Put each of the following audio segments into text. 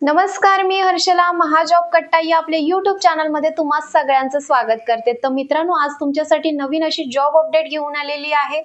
नमस्कार, मी हर्षला महाजॉब कट्टा या आपल्या YouTube चॅनल मध्ये तुम्हा सगळ्यांचं स्वागत करते। तर मित्रांनो, आज तुमच्यासाठी नवीन अशी जॉब अपडेट घेऊन आलेली आहे।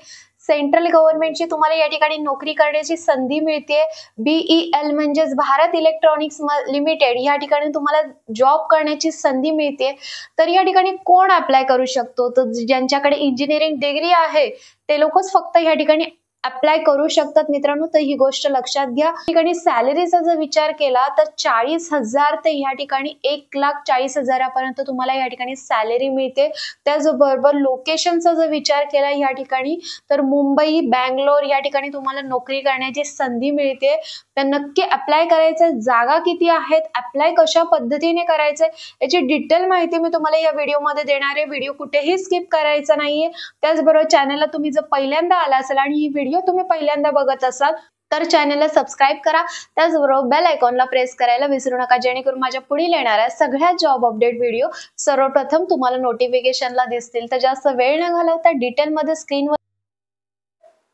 सेंट्रल गव्हर्नमेंटची तुम्हाला या ठिकाणी नोकरी करण्याची संधी मिळते। BEL म्हणजेच भारत इलेक्ट्रॉनिक्स लिमिटेड या ठिकाणी तुम्हाला जॉब करण्याची संधी मिळते। तर या ठिकाणी कोण अप्लाय करू शकतो? तर ज्यांच्याकडे इंजिनिअरिंग डिग्री आहे ते लोकच फक्त या ठिकाणी अप्लाय करू शकतात मित्रांनो। तर ही गोष्ट लक्षात घ्या। या ठिकाणी सॅलरीचा जर विचार केला तर 40,000 ते या ठिकाणी 1,40,000 पर्यंत तुम्हाला या ठिकाणी सॅलरी मिळते। त्याचबरोबर लोकेशनचा जर विचार केला या ठिकाणी तर मुंबई, बँगलोर या ठिकाणी तुम्हाला नोकरी करण्याची संधी मिळते। तर नक्की अप्लाय करायचं, जागा किती आहेत, अप्लाय कशा पद्धतीने करायचं याची डिटेल माहिती मी तुम्हाला या व्हिडिओमध्ये देणार आहे। व्हिडिओ कुठेही स्किप करायचा नाहीये। त्याचबरोबर चॅनलला तुम्ही जर पहिल्यांदा आला असाल आणि ही व्हिडिओ तुम्ही पहिल्यांदा बघत असाल तर चॅनलला सबस्क्राइब करा। त्याचबरोबर बेल आयकॉनला प्रेस करायला विसरू नका, जेणेकरून माझ्या पुढील येणाऱ्या सगळ्या जॉब अपडेट व्हिडिओ सर्वप्रथम तुम्हाला नोटिफिकेशनला दिसतील। तर जास्त वेळ न घालवता डिटेलमध्ये स्क्रीनवर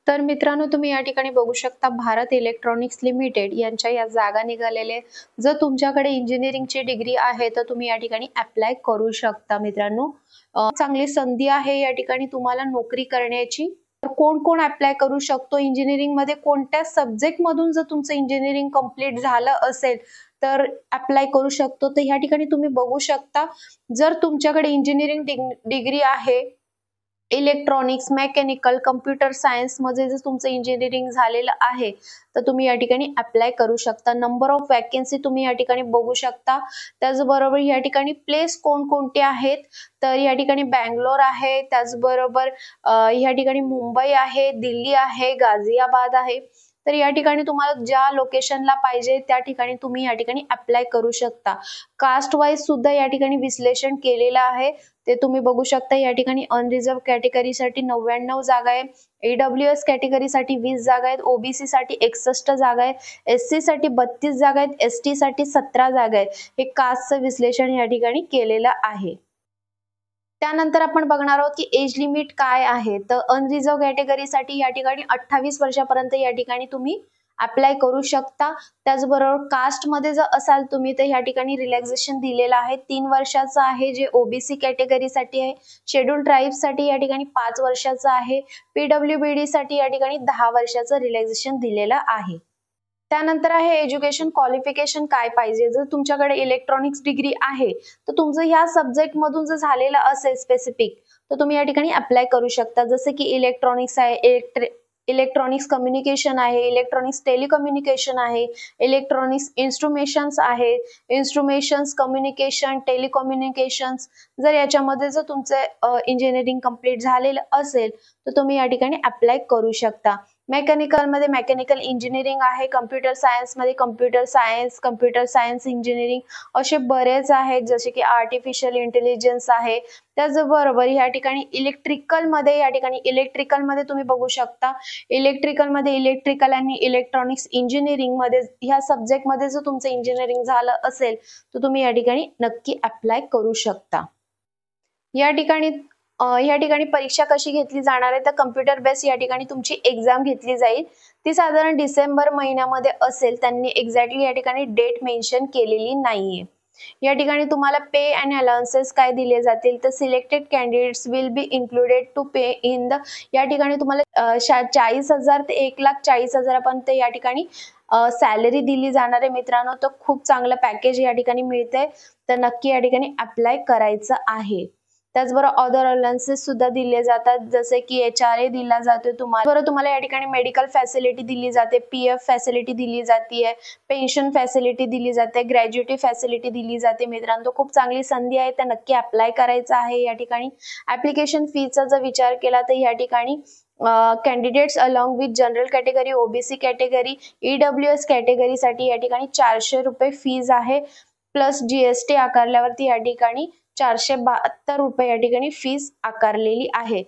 तर मित्रांनो, तुम्ही या ठिकाणी बघू शकता भारत इलेक्ट्रॉनिक्स लिमिटेड यांच्या या जागा निघालेले। जर तुमच्याकडे इंजिनिअरिंगची डिग्री आहे तर तुम्ही या ठिकाणी अप्लाय करू शकता मित्रांनो। चांगली संधी आहे या ठिकाणी तुम्हाला नोकरी करण्याची। तर कोण कोण अप्लाय करू शकतो? इंजिनिअरिंग मध्ये कोणत्या सब्जेक्ट मधून जर तुमचं इंजिनिअरिंग कंप्लीट झालं असेल तर अप्लाय करू शकतो। तर या ठिकाणी तुम्ही बघू शकता, जर तुमच्याकडे इंजिनिअरिंग डिग्री आहे, इलेक्ट्रॉनिक्स, मेकॅनिकल, कम्प्युटर सायन्स मध्ये जर तुमचं इंजिनिअरिंग झालेलं आहे तर तुम्ही या ठिकाणी अप्लाय करू शकता। नंबर ऑफ वॅकन्सी तुम्ही या ठिकाणी बघू शकता। त्याचबरोबर या ठिकाणी प्लेस कोणकोणते आहेत तर या ठिकाणी बँगलोर आहे, त्याचबरोबर या ठिकाणी मुंबई आहे, दिल्ली आहे, गाझियाबाद आहे। तर या ठिकाणी तुम्हाला ज्या लोकेशनला पाहिजे त्या ठिकाणी तुम्ही या ठिकाणी अप्लाय करू शकता। कास्ट वाईज सुद्धा या ठिकाणी विश्लेषण केलेलं आहे, ते तुम्ही बघू शकता। या ठिकाणी अनरिझर्व कॅटेगरीसाठी 99 जागा आहे, AWS कॅटेगरीसाठी 20 जागा आहेत, OBC साठी 61 जागा आहेत, SC साठी 32 जागा आहेत, ST साठी 17 जागा आहेत। हे कास्टचं विश्लेषण या ठिकाणी केलेलं आहे। त्यानंतर आपण बघणार आहोत की एज लिमिट काय आहे। तर अनरिझर्व कॅटेगरीसाठी या ठिकाणी 28 वर्षापर्यंत या ठिकाणी तुम्ही अप्लाय करू शकता। त्याचबरोबर कास्ट मध्ये जर असाल तुम्ही तर या ठिकाणी रिलॅक्सेशन दिलेलं आहे, 3 वर्षाचं आहे जे OBC कॅटेगरीसाठी आहे। शेड्यूल ट्राइब्स साठी या ठिकाणी 5 वर्षाचं आहे। PWBD साठी या ठिकाणी 10 वर्षाचं रिलॅक्सेशन दिलेलं आहे। त्यानंतर आहे एज्युकेशन क्वालिफिकेशन काय पाहिजे। जर तुमच्याकडे इलेक्ट्रॉनिक्स डिग्री आहे तर तुमचं ह्या सब्जेक्ट मधून जर झालेलं असेल स्पेसिफिक तर तुम्ही या ठिकाणी अप्लाय करू शकता। जसे की इलेक्ट्रॉनिक्स आहे, इलेक्ट्रॉनिक्स कम्युनिकेशन आहे, इलेक्ट्रॉनिक्स टेलिकम्युनिकेशन आहे, इलेक्ट्रॉनिक्स इन्स्ट्रुमेशन्स आहे, इन्स्ट्रुमेशन्स कम्युनिकेशन, टेलिकम्युनिकेशन्स। जर याच्यामध्ये जर तुमचं इंजिनिअरिंग कंप्लीट झालेलं असेल तर तुम्ही या ठिकाणी अप्लाय करू शकता। मेकॅनिकल मध्ये मेकॅनिकल इंजिनिअरिंग आहे, कम्प्युटर सायन्स मध्ये कम्प्युटर सायन्स इंजिनिअरिंग असे बरेच आहेत, जसे की आर्टिफिशियल इंटेलिजन्स आहे। त्याचबरोबर या ठिकाणी इलेक्ट्रिकल मध्ये तुम्ही बघू शकता, इलेक्ट्रिकल आणि इलेक्ट्रॉनिक्स इंजिनिअरिंग मध्ये ह्या सब्जेक्ट मध्ये जर तुमचं इंजिनिअरिंग झालं असेल तर तुम्ही या ठिकाणी नक्की अप्लाय करू शकता। या ठिकाणी परीक्षा कशी घेतली जाणार आहे तर कम्प्युटर बेस या ठिकाणी तुमची एक्झाम घेतली जाईल। ती साधारण डिसेंबर महिन्यामध्ये असेल, त्यांनी एक्झॅक्टली या ठिकाणी डेट मेन्शन केलेली नाहीये। या ठिकाणी तुम्हाला पे अँड अलाउन्सेस काय दिले जातील तर selected candidates will be included to pay in the, या ठिकाणी तुम्हाला 40,000 ते 1,40,000 पर्यंत या ठिकाणी सॅलरी दिली जाणार आहे मित्रांनो। तर खूप चांगलं पॅकेज या ठिकाणी मिळतंय, तर नक्की या ठिकाणी अप्लाय करायचं आहे। त्याचबरोबर अदर अलाउन्सेस सुद्धा दिले जातात, जसे की HRA दिला जातो तुम्हाला या ठिकाणी मेडिकल फॅसिलिटी दिली जाते, PF फॅसिलिटी दिली जाते, पेन्शन फॅसिलिटी दिली जाते, ग्रॅज्युएटी फॅसिलिटी दिली जाते मित्रांनो। खूप चांगली संधी आहे, तर नक्की अप्लाय करायचं आहे। या ठिकाणी ऍप्लिकेशन फीचा जर विचार केला तर या ठिकाणी candidates along with general category, OBC category, EWS कॅटेगरीसाठी या ठिकाणी 400 रुपये फीज आहे, प्लस GST आकारल्यावरती या ठिकाणी 472 रुपये या ठिकाणी फीस आकारलेली आहे।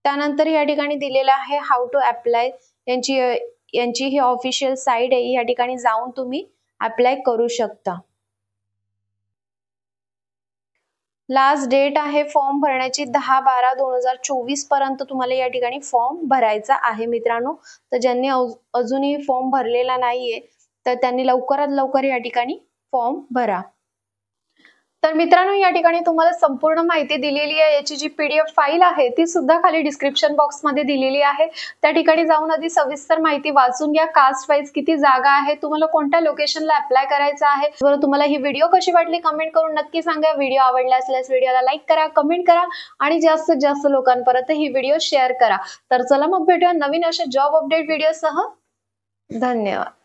त्यानंतर या ठिकाणी दिलेलं आहे हाऊ टू अप्लाय, यांची ही ऑफिशियल साइट आहे, या ठिकाणी जाऊन तुम्ही अप्लाय करू शकता। लास्ट डेट आहे फॉर्म भरण्याची 10/12/2024 पर्यंत तुम्हाला या ठिकाणी फॉर्म भरायचा आहे मित्रांनो। तर ज्यांनी अजूनही फॉर्म भरलेला नाहीये तर त्यांनी लवकरात लवकर या ठिकाणी फॉर्म भरा. तर मित्रांनो, या ठिकाणी तुम्हाला संपूर्ण माहिती दिलेली आहे. याची जी PDF फाईल आहे ती सुद्धा खाली डिस्क्रिप्शन बॉक्स मध्ये दिलेली आहे. त्या ठिकाणी जाऊन आधी सविस्तर माहिती वाचून घ्या. कास्ट वाईज किती जागा आहे, तुम्हाला कोणत्या लोकेशनला अप्लाय करायचं आहे. बरं, तुम्हाला ही व्हिडिओ कशी वाटली कमेंट करून नक्की सांगा. व्हिडिओ आवडला असल्यास व्हिडिओला लाईक करा, कमेंट करा आणि जास्तीत जास्त लोकांपर्यंत ही व्हिडिओ शेअर करा. तर चला मग भेटूया नवीन अशा जॉब अपडेट व्हिडिओसह. धन्यवाद.